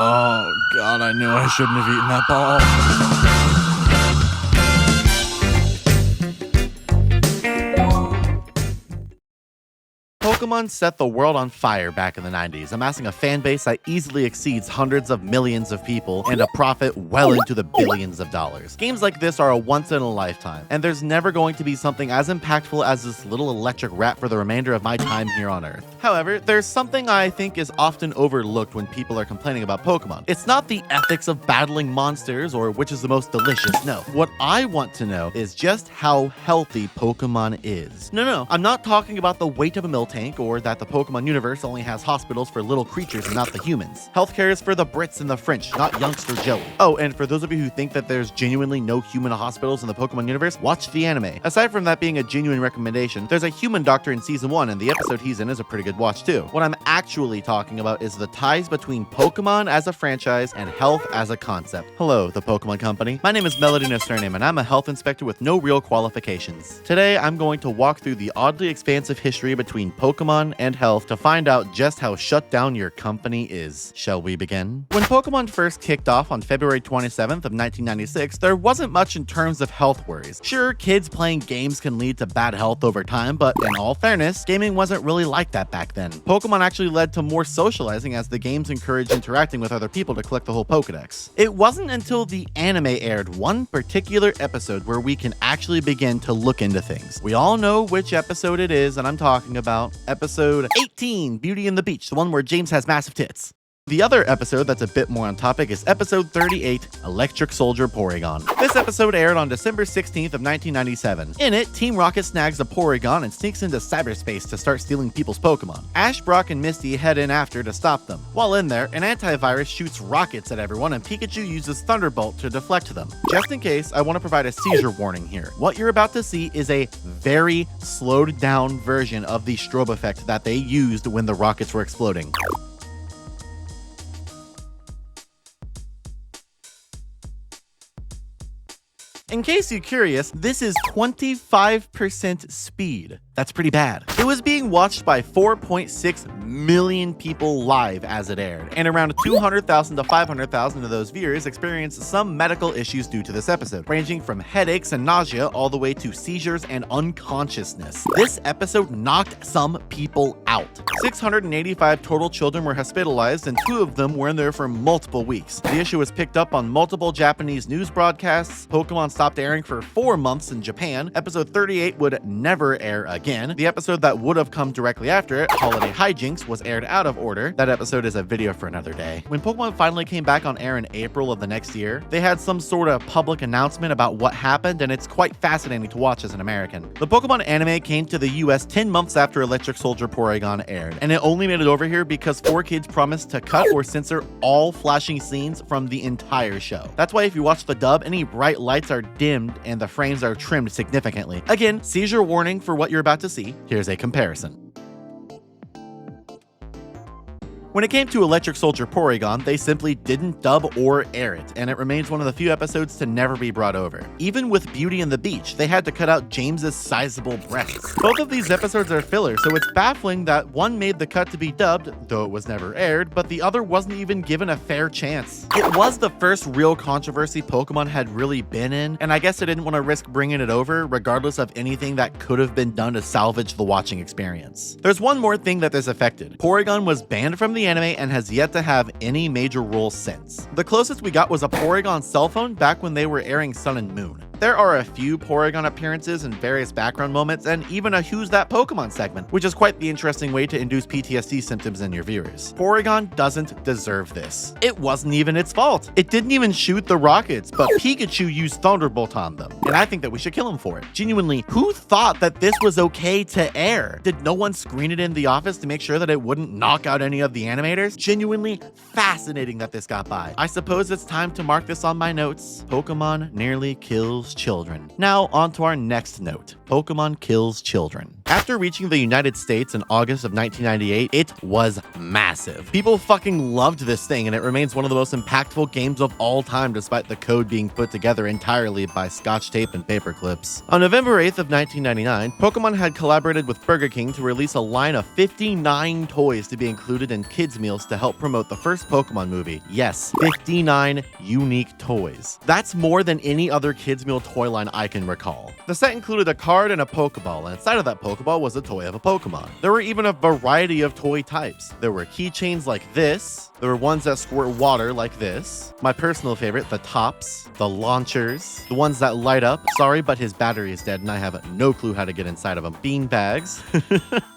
Oh, God, I knew I shouldn't have eaten that ball. Pokemon set the world on fire back in the 90s, amassing a fan base that easily exceeds hundreds of millions of people and a profit well into the billions of dollars. Games like this are a once in a lifetime, and there's never going to be something as impactful as this little electric rat for the remainder of my time here on Earth. However, there's something I think is often overlooked when people are complaining about Pokemon. It's not the ethics of battling monsters or which is the most delicious, no. What I want to know is just how healthy Pokemon is. No, I'm not talking about the weight of a milk tank or that the Pokemon universe only has hospitals for little creatures and not the humans. Healthcare is for the Brits and the French, not youngster Joey. Oh, and for those of you who think that there's genuinely no human hospitals in the Pokemon universe, watch the anime. Aside from that being a genuine recommendation, there's a human doctor in season 1 and the episode he's in is a pretty good watch too. What I'm actually talking about is the ties between Pokemon as a franchise and health as a concept. Hello, the Pokemon Company. My name is Melody Nosturname and I'm a health inspector with no real qualifications. Today, I'm going to walk through the oddly expansive history between Pokemon and health to find out just how shut down your company is. Shall we begin? When Pokemon first kicked off on February 27th of 1996, there wasn't much in terms of health worries. Sure, kids playing games can lead to bad health over time, but in all fairness, gaming wasn't really like that back then. Pokemon actually led to more socializing as the games encouraged interacting with other people to collect the whole Pokedex. It wasn't until the anime aired one particular episode where we can actually begin to look into things. We all know which episode it is, and I'm talking about episode 18, Beauty and the Beach, the one where James has massive tits. The other episode that's a bit more on topic is episode 38, Electric Soldier Porygon. This episode aired on December 16th of 1997. In it, Team Rocket snags a Porygon and sneaks into cyberspace to start stealing people's Pokemon. Ash, Brock, and Misty head in after to stop them. While in there, an antivirus shoots rockets at everyone and Pikachu uses Thunderbolt to deflect them. Just in case, I want to provide a seizure warning here. What you're about to see is a very slowed down version of the strobe effect that they used when the rockets were exploding. In case you're curious, this is 25% speed. That's pretty bad. It was being watched by 4.6 million people live as it aired, and around 200,000 to 500,000 of those viewers experienced some medical issues due to this episode, ranging from headaches and nausea all the way to seizures and unconsciousness. This episode knocked some people out. 685 total children were hospitalized, and 2 of them were in there for multiple weeks. The issue was picked up on multiple Japanese news broadcasts. Pokemon stopped airing for 4 months in Japan. Episode 38 would never air again. The episode that would have come directly after it, Holiday Hijinks, was aired out of order. That episode is a video for another day. When Pokemon finally came back on air in April of the next year, they had some sort of public announcement about what happened, and it's quite fascinating to watch as an American. The Pokemon anime came to the US 10 months after Electric Soldier Porygon aired, and it only made it over here because 4Kids promised to cut or censor all flashing scenes from the entire show. That's why if you watch the dub, any bright lights are dimmed and the frames are trimmed significantly. Again, seizure warning for what you're about to see. Here's a comparison. When it came to Electric Soldier Porygon, they simply didn't dub or air it, and it remains one of the few episodes to never be brought over. Even with Beauty and the Beach, they had to cut out James's sizable breasts. Both of these episodes are filler, so it's baffling that one made the cut to be dubbed, though it was never aired, but the other wasn't even given a fair chance. It was the first real controversy Pokemon had really been in, and I guess they didn't want to risk bringing it over, regardless of anything that could have been done to salvage the watching experience. There's one more thing that this affected. Porygon was banned from the anime and has yet to have any major role since. The closest we got was a Porygon cell phone back when they were airing Sun and Moon. There are a few Porygon appearances and various background moments, and even a Who's That Pokemon segment, which is quite the interesting way to induce PTSD symptoms in your viewers. Porygon doesn't deserve this. It wasn't even its fault. It didn't even shoot the rockets, but Pikachu used Thunderbolt on them, and I think that we should kill him for it. Genuinely, who thought that this was okay to air? Did no one screen it in the office to make sure that it wouldn't knock out any of the animators? Genuinely fascinating that this got by. I suppose it's time to mark this on my notes. Pokemon nearly kills children. Now, on to our next note. Pokemon Kills Children. After reaching the United States in August of 1998, it was massive. People fucking loved this thing, and it remains one of the most impactful games of all time despite the code being put together entirely by Scotch tape and paper clips. On November 8th of 1999, Pokemon had collaborated with Burger King to release a line of 59 toys to be included in kids' meals to help promote the first Pokemon movie. Yes, 59 unique toys. That's more than any other kids' meal toy line I can recall. The set included a card and a Pokeball, and inside of that Pokeball was a toy of a Pokemon. There were even a variety of toy types. There were keychains like this. There were ones that squirt water like this. My personal favorite, the tops, the launchers, the ones that light up. Sorry, but his battery is dead and I have no clue how to get inside of them. Bean bags.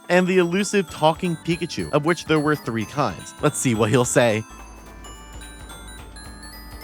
And the elusive talking Pikachu, of which there were 3 kinds. Let's see what he'll say.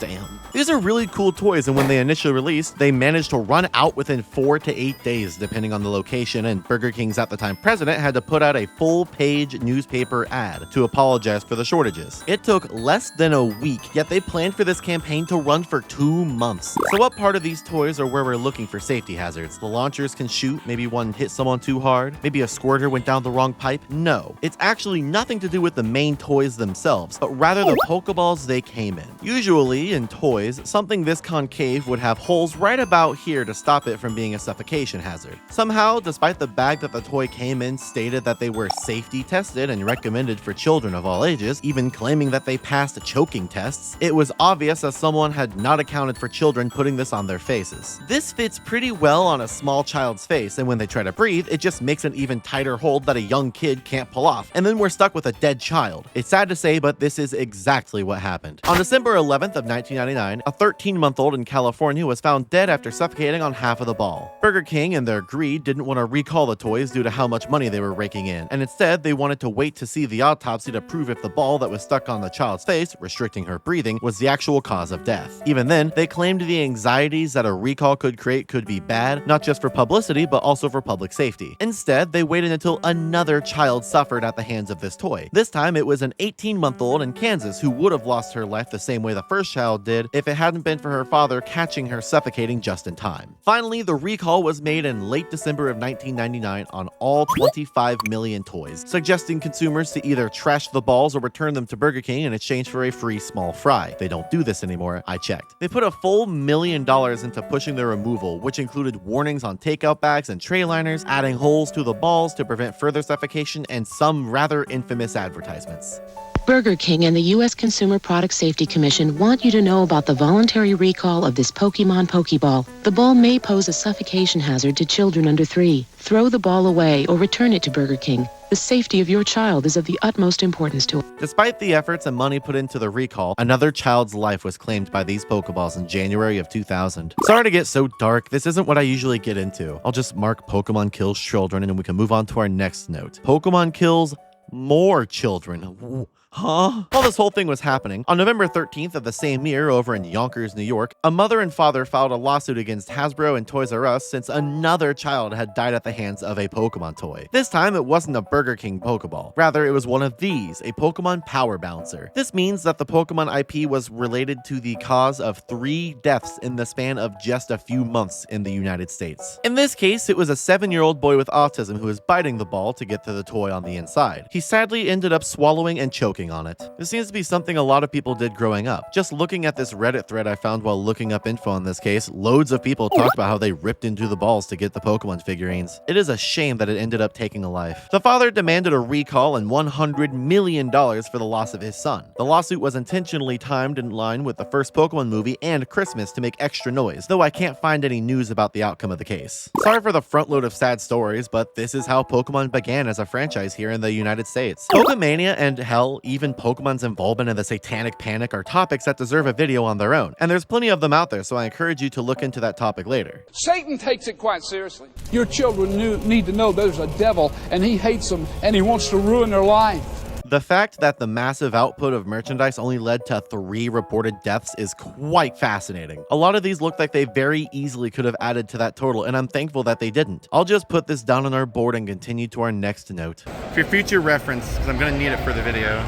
Damn. These are really cool toys, and when they initially released, they managed to run out within 4 to 8 days, depending on the location, and Burger King's at the time president had to put out a full-page newspaper ad to apologize for the shortages. It took less than a week, yet they planned for this campaign to run for 2 months. So what part of these toys are where we're looking for safety hazards? The launchers can shoot, maybe one hit someone too hard, maybe a squirter went down the wrong pipe? No. It's actually nothing to do with the main toys themselves, but rather the Pokeballs they came in. Usually, in toys, something this concave would have holes right about here to stop it from being a suffocation hazard. Somehow, despite the bag that the toy came in stated that they were safety tested and recommended for children of all ages, even claiming that they passed choking tests, it was obvious that someone had not accounted for children putting this on their faces. This fits pretty well on a small child's face, and when they try to breathe, it just makes an even tighter hold that a young kid can't pull off, and then we're stuck with a dead child. It's sad to say, but this is exactly what happened. On December 11th of 1999, a 13-month-old in California was found dead after suffocating on half of the ball. Burger King, in their greed, didn't want to recall the toys due to how much money they were raking in, and instead they wanted to wait to see the autopsy to prove if the ball that was stuck on the child's face, restricting her breathing, was the actual cause of death. Even then, they claimed the anxieties that a recall could create could be bad, not just for publicity, but also for public safety. Instead, they waited until another child suffered at the hands of this toy. This time, it was an 18-month-old in Kansas who would have lost her life the same way the first child did if it hadn't been for her father catching her suffocating just in time. Finally, the recall was made in late December of 1999 on all 25 million toys, suggesting consumers to either trash the balls or return them to Burger King in exchange for a free small fry. They don't do this anymore, I checked. They put a full $1 million into pushing their removal, which included warnings on takeout bags and tray liners, adding holes to the balls to prevent further suffocation, and some rather infamous advertisements. Burger King and the U.S. Consumer Product Safety Commission want you to know about the voluntary recall of this Pokemon Pokeball. The ball may pose a suffocation hazard to children under 3. Throw the ball away or return it to Burger King. The safety of your child is of the utmost importance to us. Despite the efforts and money put into the recall, another child's life was claimed by these Pokeballs in January of 2000. Sorry to get so dark, this isn't what I usually get into. I'll just mark Pokemon kills children and we can move on to our next note. Pokemon kills more children. Huh? While this whole thing was happening, on November 13th of the same year over in Yonkers, New York, a mother and father filed a lawsuit against Hasbro and Toys R Us since another child had died at the hands of a Pokemon toy. This time, it wasn't a Burger King Pokeball. Rather, it was one of these, a Pokemon Power Bouncer. This means that the Pokemon IP was related to the cause of 3 deaths in the span of just a few months in the United States. In this case, it was a 7-year-old boy with autism who was biting the ball to get to the toy on the inside. He sadly ended up swallowing and choking on it. This seems to be something a lot of people did growing up. Just looking at this Reddit thread I found while looking up info on this case, loads of people talked about how they ripped into the balls to get the Pokemon figurines. It is a shame that it ended up taking a life. The father demanded a recall and $100 million for the loss of his son. The lawsuit was intentionally timed in line with the first Pokemon movie and Christmas to make extra noise, though I can't find any news about the outcome of the case. Sorry for the front load of sad stories, but this is how Pokemon began as a franchise here in the United States. Pokemania and hell, even Pokemon's involvement in the satanic panic are topics that deserve a video on their own, and there's plenty of them out there, so I encourage you to look into that topic later. Satan takes it quite seriously. Your children need to know there's a devil, and he hates them, and he wants to ruin their life. The fact that the massive output of merchandise only led to 3 reported deaths is quite fascinating. A lot of these look like they very easily could have added to that total, and I'm thankful that they didn't. I'll just put this down on our board and continue to our next note. For future reference, because I'm going to need it for the video.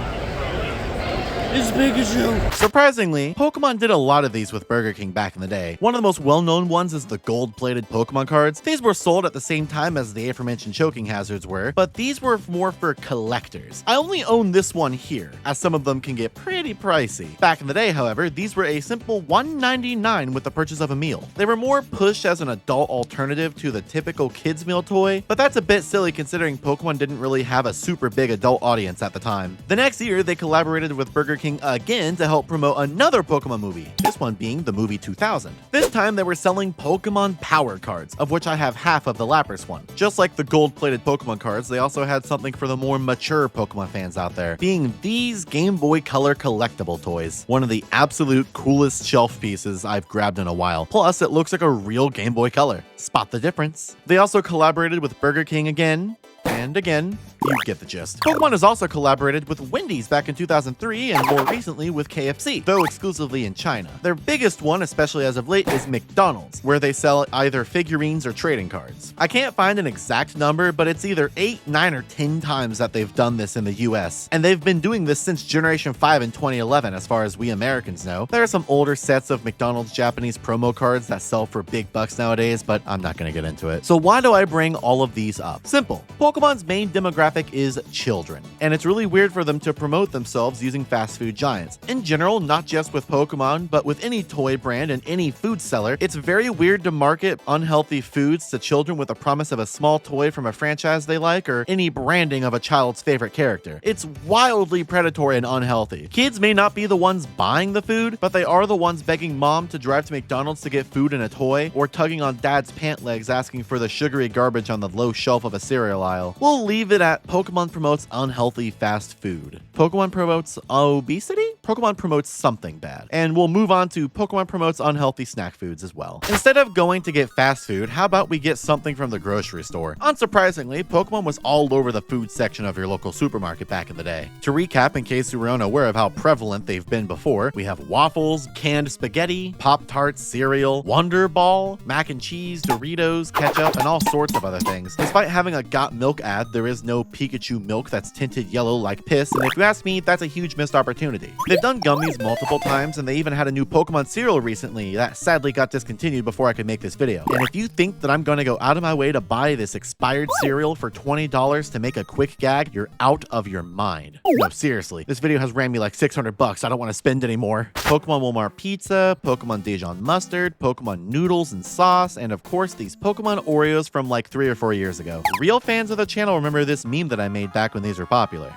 It's Pikachu. Surprisingly, Pokemon did a lot of these with Burger King back in the day. One of the most well-known ones is the gold-plated Pokemon cards. These were sold at the same time as the aforementioned choking hazards were, but these were more for collectors. I only own this one here, as some of them can get pretty pricey. Back in the day, however, these were a simple $1.99 with the purchase of a meal. They were more pushed as an adult alternative to the typical kids meal toy, but that's a bit silly considering Pokemon didn't really have a super big adult audience at the time. The next year, they collaborated with Burger King again to help promote another Pokemon movie, this one being the movie 2000. This time, they were selling Pokemon Power Cards, of which I have half of the Lapras one. Just like the gold-plated Pokemon cards, they also had something for the more mature Pokemon fans out there, being these Game Boy Color collectible toys. One of the absolute coolest shelf pieces I've grabbed in a while. Plus, it looks like a real Game Boy Color. Spot the difference. They also collaborated with Burger King again, and again. You get the gist. Pokemon has also collaborated with Wendy's back in 2003 and more recently with KFC, though exclusively in China. Their biggest one, especially as of late, is McDonald's, where they sell either figurines or trading cards. I can't find an exact number, but it's either 8, 9, or 10 times that they've done this in the US, and they've been doing this since Generation 5 in 2011 as far as we Americans know. There are some older sets of McDonald's Japanese promo cards that sell for big bucks nowadays, but I'm not gonna get into it. So why do I bring all of these up? Simple. Pokemon's main demographic is children, and it's really weird for them to promote themselves using fast food giants. In general, not just with Pokemon, but with any toy brand and any food seller, it's very weird to market unhealthy foods to children with a promise of a small toy from a franchise they like or any branding of a child's favorite character. It's wildly predatory and unhealthy. Kids may not be the ones buying the food, but they are the ones begging mom to drive to McDonald's to get food and a toy, or tugging on dad's pant legs asking for the sugary garbage on the low shelf of a cereal aisle. We'll leave it at Pokemon promotes unhealthy fast food. Pokemon promotes obesity? Pokemon promotes something bad. And we'll move on to Pokemon promotes unhealthy snack foods as well. Instead of going to get fast food, how about we get something from the grocery store? Unsurprisingly, Pokemon was all over the food section of your local supermarket back in the day. To recap, in case you were unaware of how prevalent they've been before, we have waffles, canned spaghetti, Pop-Tarts, cereal, Wonder Ball, mac and cheese, Doritos, ketchup, and all sorts of other things. Despite having a Got Milk ad, there is no Pikachu milk that's tinted yellow like piss, and if you ask me, that's a huge missed opportunity. They've done gummies multiple times, and they even had a new Pokemon cereal recently that sadly got discontinued before I could make this video. And if you think that I'm gonna go out of my way to buy this expired cereal for $20 to make a quick gag, you're out of your mind. No, seriously, this video has ran me like 600 bucks. I don't want to spend anymore. Pokemon Walmart pizza, Pokemon Dijon mustard, Pokemon noodles and sauce, and of course these Pokemon Oreos from like 3 or 4 years ago. Real fans of the channel remember this meme that I made back when these were popular.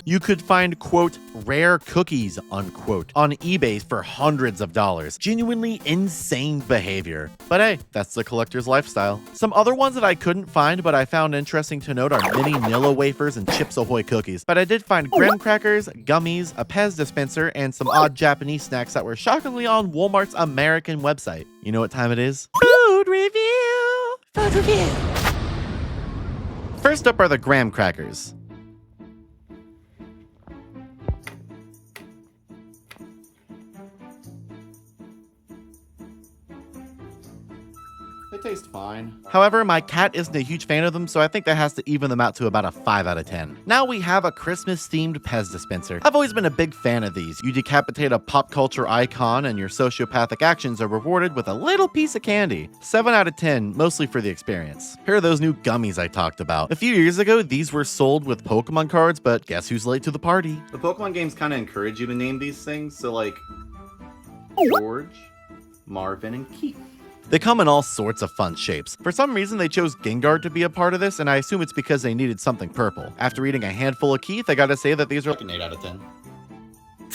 You could find, quote, rare cookies, unquote, on eBay for hundreds of dollars. Genuinely insane behavior. But hey, that's the collector's lifestyle. Some other ones that I couldn't find but I found interesting to note are mini Nilla wafers and Chips Ahoy cookies. But I did find graham crackers, gummies, a Pez dispenser, and some odd Japanese snacks that were shockingly on Walmart's American website. You know what time it is? Food review! Food review! First up are the graham crackers. They taste fine. However, my cat isn't a huge fan of them, so I think that has to even them out to about a 5 out of 10. Now we have a Christmas-themed Pez dispenser. I've always been a big fan of these. You decapitate a pop culture icon and your sociopathic actions are rewarded with a little piece of candy. 7 out of 10, mostly for the experience. Here are those new gummies I talked about. A few years ago, these were sold with Pokemon cards, but guess who's late to the party? The Pokemon games kind of encourage you to name these things, so like George, Marvin, and Keith. They come in all sorts of fun shapes. For some reason, they chose Gengar to be a part of this, and I assume it's because they needed something purple. After eating a handful of Keith, I gotta say that these are like an 8 out of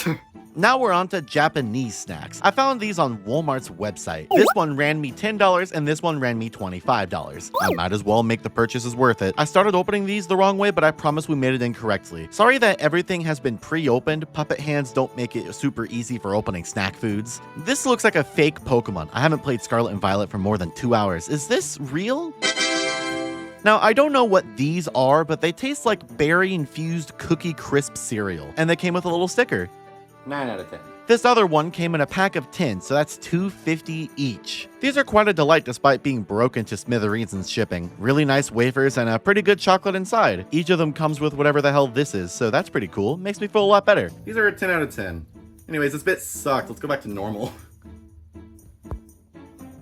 10. Now we're on to Japanese snacks. I found these on Walmart's website. This one ran me $10 and this one ran me $25. I might as well make the purchases worth it. I started opening these the wrong way, but I promise we made it incorrectly. Sorry that everything has been pre-opened. Puppet hands don't make it super easy for opening snack foods. This looks like a fake Pokemon. I haven't played Scarlet and Violet for more than 2 hours. Is this real? Now, I don't know what these are, but they taste like berry-infused Cookie Crisp cereal, and they came with a little sticker. 9 out of 10. This other one came in a pack of 10, so that's $2.50 each. These are quite a delight despite being broken to smithereens in shipping. Really nice wafers and a pretty good chocolate inside. Each of them comes with whatever the hell this is, so that's pretty cool. Makes me feel a lot better. These are a 10 out of 10. Anyways, this bit sucked. Let's go back to normal.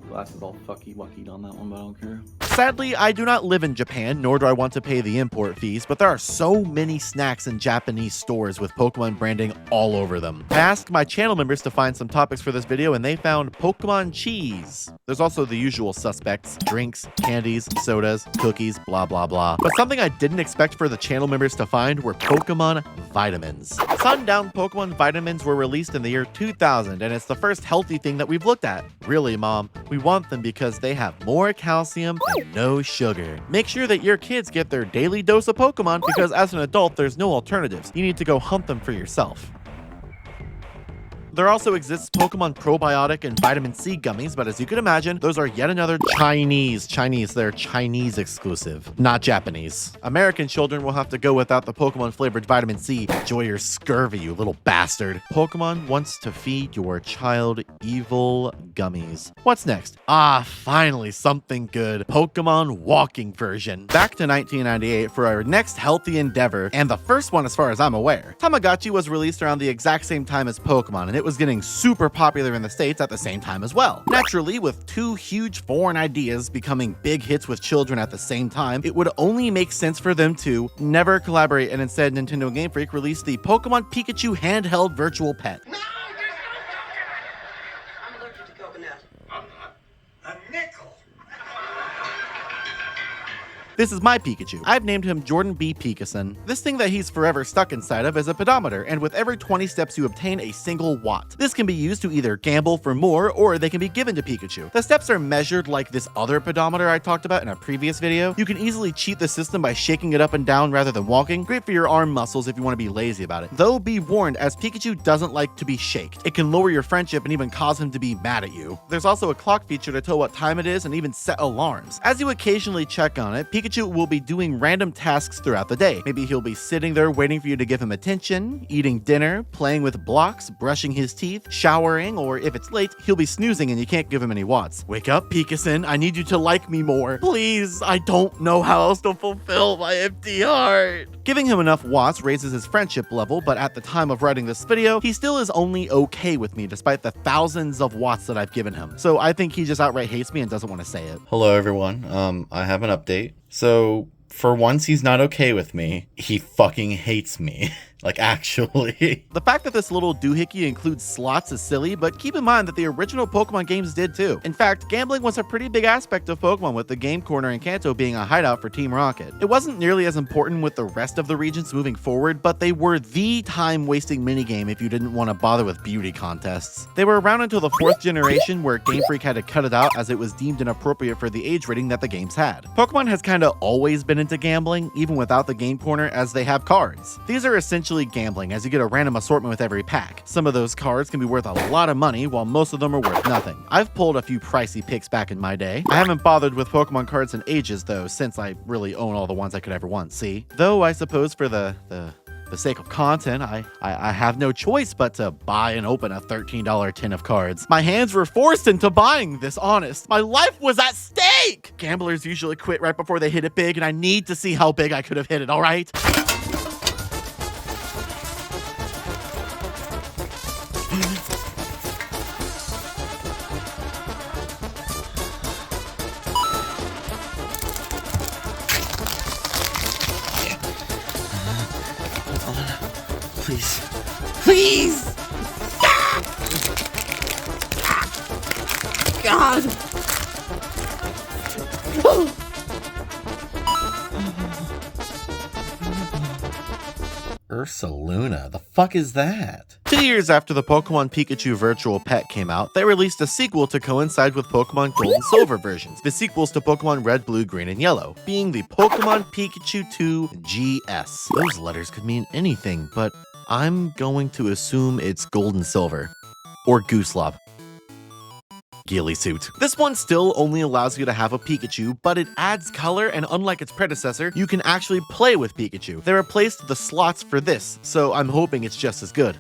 Glass is all fucky-wuckied on that one, but I don't care. Sadly, I do not live in Japan, nor do I want to pay the import fees, but there are so many snacks in Japanese stores with Pokemon branding all over them. I asked my channel members to find some topics for this video, and they found Pokemon cheese. There's also the usual suspects: drinks, candies, sodas, cookies, blah blah blah. But something I didn't expect for the channel members to find were Pokemon vitamins. Sundown Pokemon vitamins were released in the year 2000, and it's the first healthy thing that we've looked at. Really, Mom, we want them because they have more calcium and no sugar. Make sure that your kids get their daily dose of Pokemon because as an adult, there's no alternatives. You need to go hunt them for yourself. There also exists Pokemon Probiotic and Vitamin C gummies, but as you can imagine, those are yet another Chinese. They're Chinese exclusive, not Japanese. American children will have to go without the Pokemon flavored Vitamin C. Enjoy your scurvy, you little bastard. Pokemon wants to feed your child evil gummies. What's next? Ah, finally something good. Pokemon walking version. Back to 1998 for our next healthy endeavor, and the first one as far as I'm aware. Tamagotchi was released around the exact same time as Pokemon, and it was getting super popular in the States at the same time as well. Naturally, with two huge foreign ideas becoming big hits with children at the same time, it would only make sense for them to never collaborate, and instead Nintendo Game Freak released the Pokemon Pikachu handheld virtual pet. I'm allergic to coconut. A nickel. This is my Pikachu. I've named him Jordan B. Pegason. This thing that he's forever stuck inside of is a pedometer, and with every 20 steps you obtain a single watt. This can be used to either gamble for more, or they can be given to Pikachu. The steps are measured like this other pedometer I talked about in a previous video. You can easily cheat the system by shaking it up and down rather than walking. Great for your arm muscles if you want to be lazy about it. Though be warned, as Pikachu doesn't like to be shaked. It can lower your friendship and even cause him to be mad at you. There's also a clock feature to tell what time it is and even set alarms. As you occasionally check on it, Pikachu will be doing random tasks throughout the day. Maybe he'll be sitting there waiting for you to give him attention, eating dinner, playing with blocks, brushing his teeth, showering, or if it's late, he'll be snoozing and you can't give him any watts. Wake up, Pegason. I need you to like me more. Please, I don't know how else to fulfill my empty heart. Giving him enough watts raises his friendship level, but at the time of writing this video, he still is only okay with me despite the thousands of watts that I've given him. So I think he just outright hates me and doesn't want to say it. Hello everyone, I have an update. So, for once he's not okay with me, he fucking hates me. Like, actually. The fact that this little doohickey includes slots is silly, but keep in mind that the original Pokemon games did too. In fact, gambling was a pretty big aspect of Pokemon, with the Game Corner in Kanto being a hideout for Team Rocket. It wasn't nearly as important with the rest of the regions moving forward, but they were the time-wasting minigame if you didn't want to bother with beauty contests. They were around until the 4th generation, where Game Freak had to cut it out as it was deemed inappropriate for the age rating that the games had. Pokemon has kinda always been into gambling, even without the Game Corner, as they have cards. These are essentially gambling, as you get a random assortment with every pack. Some of those cards can be worth a lot of money, while most of them are worth nothing. I've pulled a few pricey picks back in my day. I haven't bothered with Pokemon cards in ages though, since I really own all the ones I could ever want, see? Though I suppose for the sake of content, I have no choice but to buy and open a $13 tin of cards. My hands were forced into buying this, honest. My life was at stake! Gamblers usually quit right before they hit it big, and I need to see how big I could have hit it, alright? Please. Please! God! Ursaluna, the fuck is that? 2 years after the Pokemon Pikachu Virtual Pet came out, they released a sequel to coincide with Pokemon Gold and Silver versions, the sequels to Pokemon Red, Blue, Green, and Yellow, being the Pokemon Pikachu 2 GS. Those letters could mean anything, but I'm going to assume it's Gold and Silver. Or Gooselop. Ghillie suit. This one still only allows you to have a Pikachu, but it adds color, and unlike its predecessor, you can actually play with Pikachu. They replaced the slots for this, so I'm hoping it's just as good.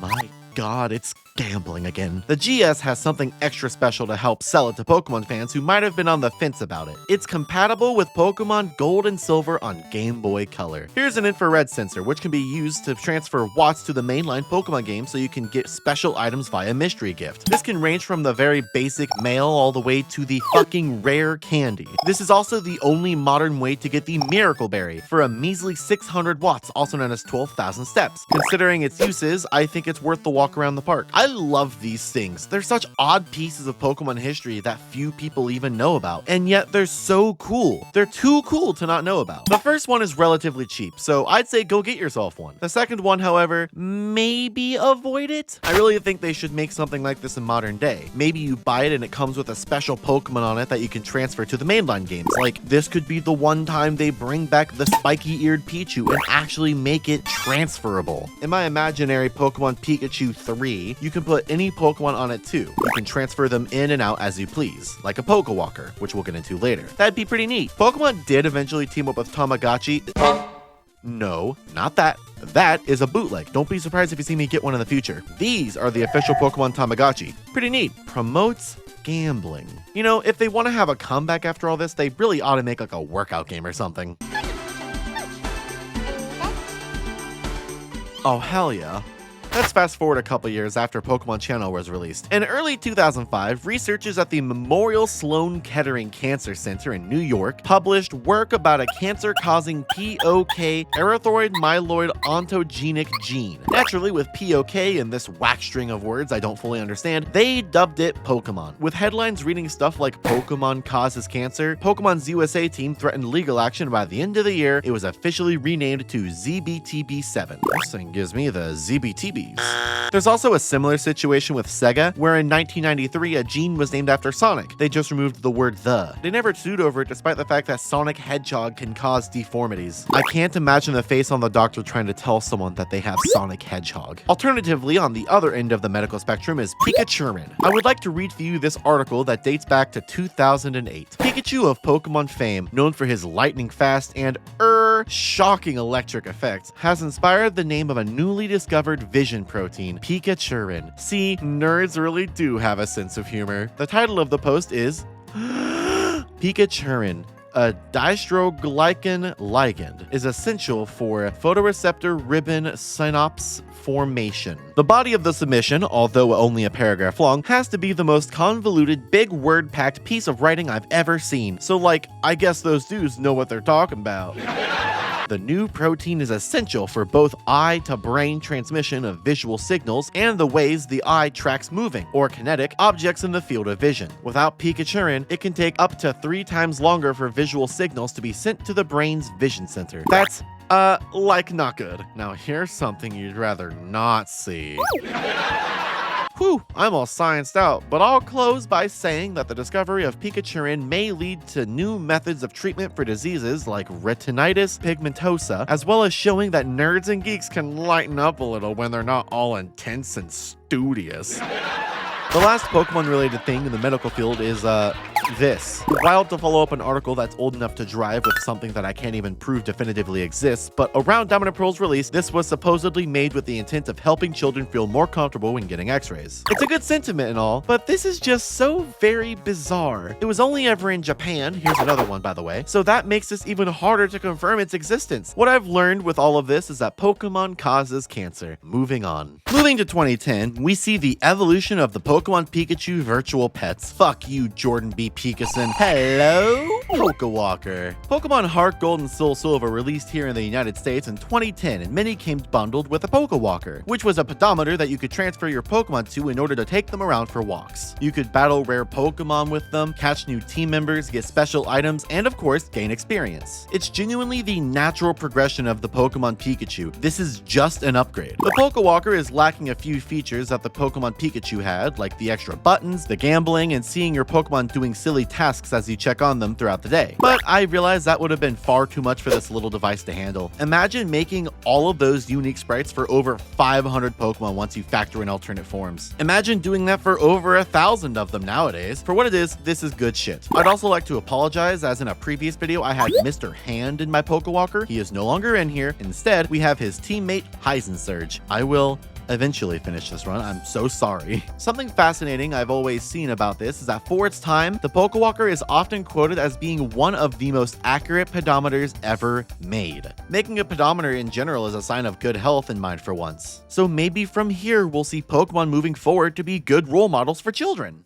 My God, it's gambling again. The GS has something extra special to help sell it to Pokemon fans who might have been on the fence about it. It's compatible with Pokemon Gold and Silver on Game Boy Color. Here's an infrared sensor, which can be used to transfer watts to the mainline Pokemon game so you can get special items via mystery gift. This can range from the very basic mail all the way to the fucking rare candy. This is also the only modern way to get the Miracle Berry for a measly 600 watts, also known as 12,000 steps. Considering its uses, I think it's worth the walk around the park. I love these things. They're such odd pieces of Pokemon history that few people even know about, and yet they're so cool. They're too cool to not know about. The first one is relatively cheap, so I'd say go get yourself one. The second one, however, maybe avoid it. I really think they should make something like this in modern day. Maybe you buy it and it comes with a special Pokemon on it that you can transfer to the mainline games. Like, this could be the one time they bring back the spiky-eared Pichu and actually make it transferable. In my imaginary Pokemon Pikachu 3, you can put any Pokemon on it too. You can transfer them in and out as you please, like a Pokewalker, which we'll get into later. That'd be pretty neat. Pokemon did eventually team up with Tamagotchi. No, not that. That is a bootleg. Don't be surprised if you see me get one in the future. These are the official Pokemon Tamagotchi. Pretty neat. Promotes gambling. You know, if they want to have a comeback after all this, they really ought to make like a workout game or something. Oh, hell yeah. Let's fast forward a couple years after Pokemon Channel was released. In early 2005, researchers at the Memorial Sloan Kettering Cancer Center in New York published work about a cancer-causing POK erythroid myeloid ontogenic gene. Naturally, with POK and this whack string of words I don't fully understand, they dubbed it Pokemon. With headlines reading stuff like Pokemon causes cancer, Pokemon's USA team threatened legal action. By the end of the year, it was officially renamed to ZBTB7. This thing gives me the ZBTB. There's also a similar situation with Sega, where in 1993 a gene was named after Sonic. They just removed the word the. They never sued over it despite the fact that Sonic Hedgehog can cause deformities. I can't imagine the face on the doctor trying to tell someone that they have Sonic Hedgehog. Alternatively, on the other end of the medical spectrum is Pikachurin. I would like to read for you this article that dates back to 2008. Pikachu of Pokemon fame, known for his lightning fast and shocking electric effects, has inspired the name of a newly discovered vision protein, Pikachurin. See, nerds really do have a sense of humor. The title of the post is Pikachurin, a dystroglycan ligand, is essential for photoreceptor ribbon synapse formation. The body of the submission, although only a paragraph long, has to be the most convoluted, big word-packed piece of writing I've ever seen. So like, I guess those dudes know what they're talking about. The new protein is essential for both eye-to-brain transmission of visual signals and the ways the eye tracks moving, or kinetic, objects in the field of vision. Without Pikachurin, it can take up to 3 times longer for visual signals to be sent to the brain's vision center. That's, like not good. Now here's something you'd rather not see. Whew, I'm all scienced out, but I'll close by saying that the discovery of Pikachurin may lead to new methods of treatment for diseases like retinitis pigmentosa, as well as showing that nerds and geeks can lighten up a little when they're not all intense and studious. The last Pokemon-related thing in the medical field is, this. Wild to follow up an article that's old enough to drive with something that I can't even prove definitively exists, but around Diamond & Pearl's release, this was supposedly made with the intent of helping children feel more comfortable when getting x-rays. It's a good sentiment and all, but this is just so very bizarre. It was only ever in Japan, here's another one by the way, so that makes this even harder to confirm its existence. What I've learned with all of this is that Pokemon causes cancer. Moving on. Moving to 2010, we see the evolution of the Pokemon Pikachu virtual pets. Fuck you, Jordan B. Peterson. Hello, Pokewalker. Pokemon Heart Gold and Soul Silver released here in the United States in 2010, and many came bundled with a Pokewalker, which was a pedometer that you could transfer your Pokemon to in order to take them around for walks. You could battle rare Pokemon with them, catch new team members, get special items, and of course, gain experience. It's genuinely the natural progression of the Pokemon Pikachu. This is just an upgrade. The Pokewalker is lacking a few features that the Pokemon Pikachu had, like the extra buttons, the gambling, and seeing your Pokemon doing silly tasks as you check on them throughout the day. But I realized that would have been far too much for this little device to handle. Imagine making all of those unique sprites for over 500 Pokemon once you factor in alternate forms. Imagine doing that for over 1,000 of them nowadays. For what it is, this is good shit. I'd also like to apologize, as in a previous video I had Mr. Hand in my Pokewalker. He is no longer in here. Instead, we have his teammate Heisensurge. I will eventually finish this run. I'm so sorry. Something fascinating I've always seen about this is that for its time, the Pokewalker is often quoted as being one of the most accurate pedometers ever made. Making a pedometer in general is a sign of good health in mind for once. So maybe from here we'll see Pokemon moving forward to be good role models for children.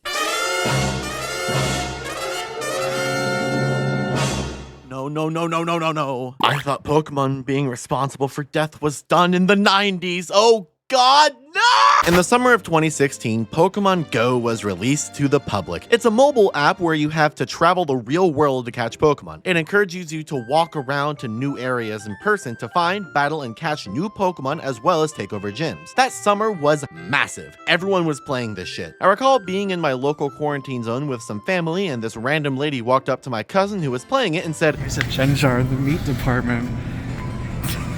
No. I thought Pokemon being responsible for death was done in the 90s. Oh God, no! In the summer of 2016, Pokemon Go was released to the public. It's a mobile app where you have to travel the real world to catch Pokemon. It encourages you to walk around to new areas in person to find, battle, and catch new Pokemon as well as take over gyms. That summer was massive. Everyone was playing this shit. I recall being in my local quarantine zone with some family and this random lady walked up to my cousin who was playing it and said, "There's a Genjar in the meat department."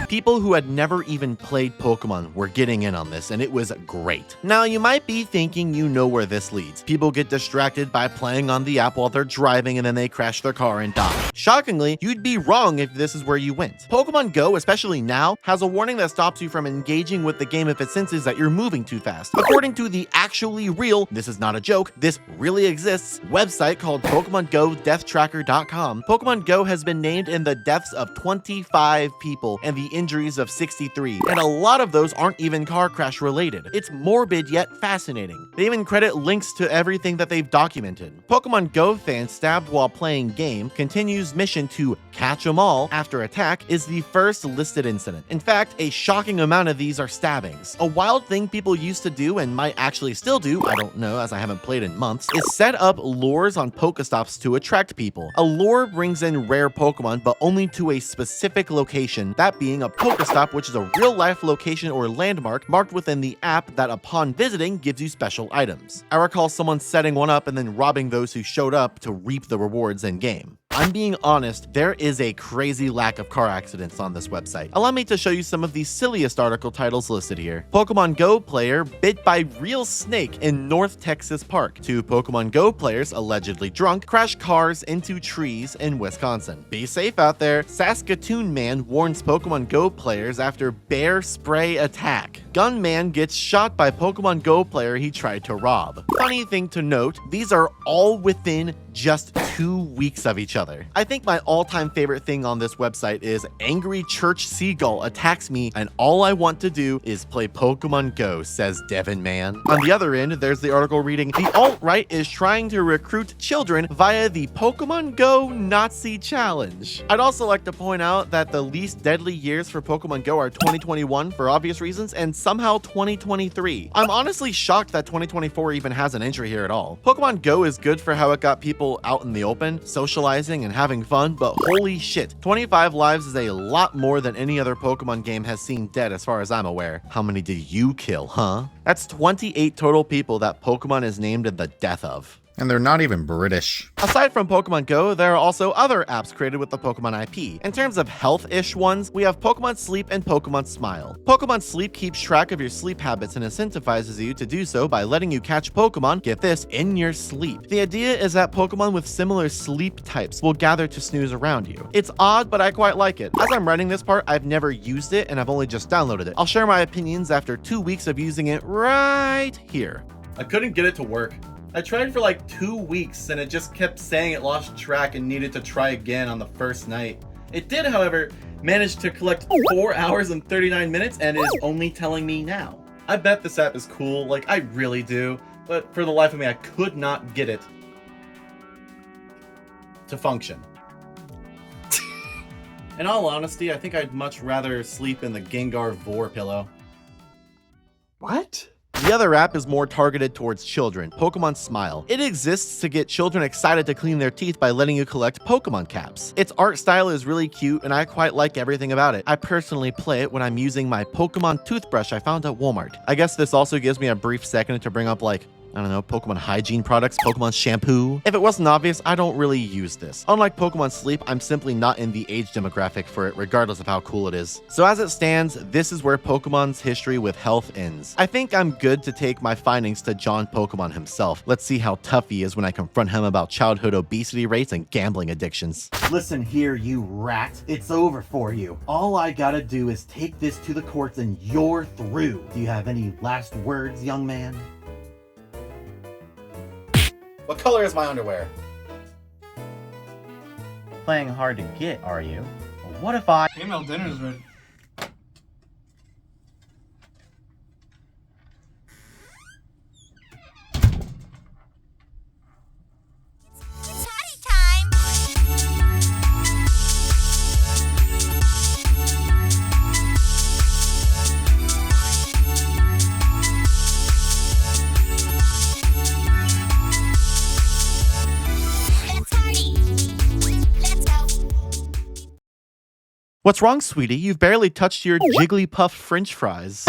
People who had never even played Pokemon were getting in on this, and it was great. Now, you might be thinking you know where this leads. People get distracted by playing on the app while they're driving, and then they crash their car and die. Shockingly, you'd be wrong if this is where you went. Pokemon Go, especially now, has a warning that stops you from engaging with the game if it senses that you're moving too fast. According to the actually real, this is not a joke, this really exists, website called PokemonGoDeathTracker.com, Pokemon Go has been named in the deaths of 25 people and the injuries of 63, and a lot of those aren't even car crash related. It's morbid yet fascinating. They even credit links to everything that they've documented. Pokemon Go fan stabbed while playing game continues mission to catch 'em all after attack is the first listed incident. In fact, a shocking amount of these are stabbings. A wild thing people used to do and might actually still do, I don't know as I haven't played in months, is set up lures on Pokestops to attract people. A lure brings in rare Pokemon but only to a specific location, that being a Pokestop, which is a real-life location or landmark marked within the app that upon visiting gives you special items. I recall someone setting one up and then robbing those who showed up to reap the rewards in-game. I'm being honest, there is a crazy lack of car accidents on this website. Allow me to show you some of the silliest article titles listed here. Pokemon Go player bit by real snake in North Texas park. 2 Pokemon Go players allegedly drunk crash cars into trees in Wisconsin. Be safe out there. Saskatoon man warns Pokemon Go players after bear spray attack. Gunman gets shot by Pokemon Go player he tried to rob. Funny thing to note, these are all within just 2 weeks of each other. I think my all-time favorite thing on this website is angry church seagull attacks me and all I want to do is play Pokemon Go, says Devin Man. On the other end, there's the article reading, the alt-right is trying to recruit children via the Pokemon Go Nazi Challenge. I'd also like to point out that the least deadly years for Pokemon Go are 2021 for obvious reasons and somehow 2023. I'm honestly shocked that 2024 even has an entry here at all. Pokemon Go is good for how it got people out in the open, socializing and having fun, but holy shit, 25 lives is a lot more than any other Pokemon game has seen dead as far as I'm aware. How many did you kill, huh? That's 28 total people that Pokemon is named in the death of. And they're not even British. Aside from Pokemon Go, there are also other apps created with the Pokemon IP. In terms of health-ish ones, we have Pokemon Sleep and Pokemon Smile. Pokemon Sleep keeps track of your sleep habits and incentivizes you to do so by letting you catch Pokemon, get this, in your sleep. The idea is that Pokemon with similar sleep types will gather to snooze around you. It's odd, but I quite like it. As I'm writing this part, I've never used it and I've only just downloaded it. I'll share my opinions after 2 weeks of using it right here. I couldn't get it to work. I tried for like 2 weeks and it just kept saying it lost track and needed to try again on the first night. It did, however, manage to collect 4 hours and 39 minutes and is only telling me now. I bet this app is cool, like I really do, but for the life of me I could not get it to function. In all honesty, I think I'd much rather sleep in the Gengar Vor pillow. What? The other app is more targeted towards children, Pokemon Smile. It exists to get children excited to clean their teeth by letting you collect Pokemon caps. Its art style is really cute and I quite like everything about it. I personally play it when I'm using my Pokemon toothbrush I found at Walmart. I guess this also gives me a brief second to bring up like I don't know, Pokemon hygiene products, Pokemon shampoo. If it wasn't obvious, I don't really use this. Unlike Pokemon Sleep, I'm simply not in the age demographic for it, regardless of how cool it is. So as it stands, this is where Pokemon's history with health ends. I think I'm good to take my findings to John Pokemon himself. Let's see how tough he is when I confront him about childhood obesity rates and gambling addictions. Listen here, you rat. It's over for you. All I gotta do is take this to the courts and you're through. Do you have any last words, young man? What color is my underwear? Playing hard to get, are you? Well, what if I... Female dinner's ready. What's wrong, sweetie? You've barely touched your Jigglypuff French fries.